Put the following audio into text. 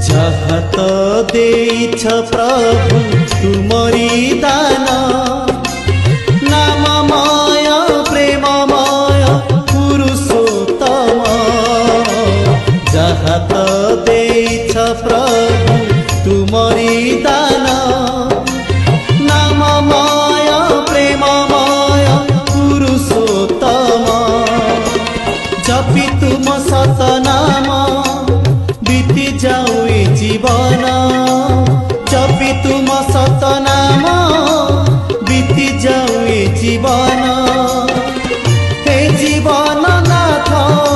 जहाँ देइछ प्रभु तुमरी दान, नाममय प्रेममय पुरुषोत्तम। जहाँ देइछ प्रभु तुमरी दान, नाममय प्रेममय पुरुषोत्तम। जपि तुम सतनाम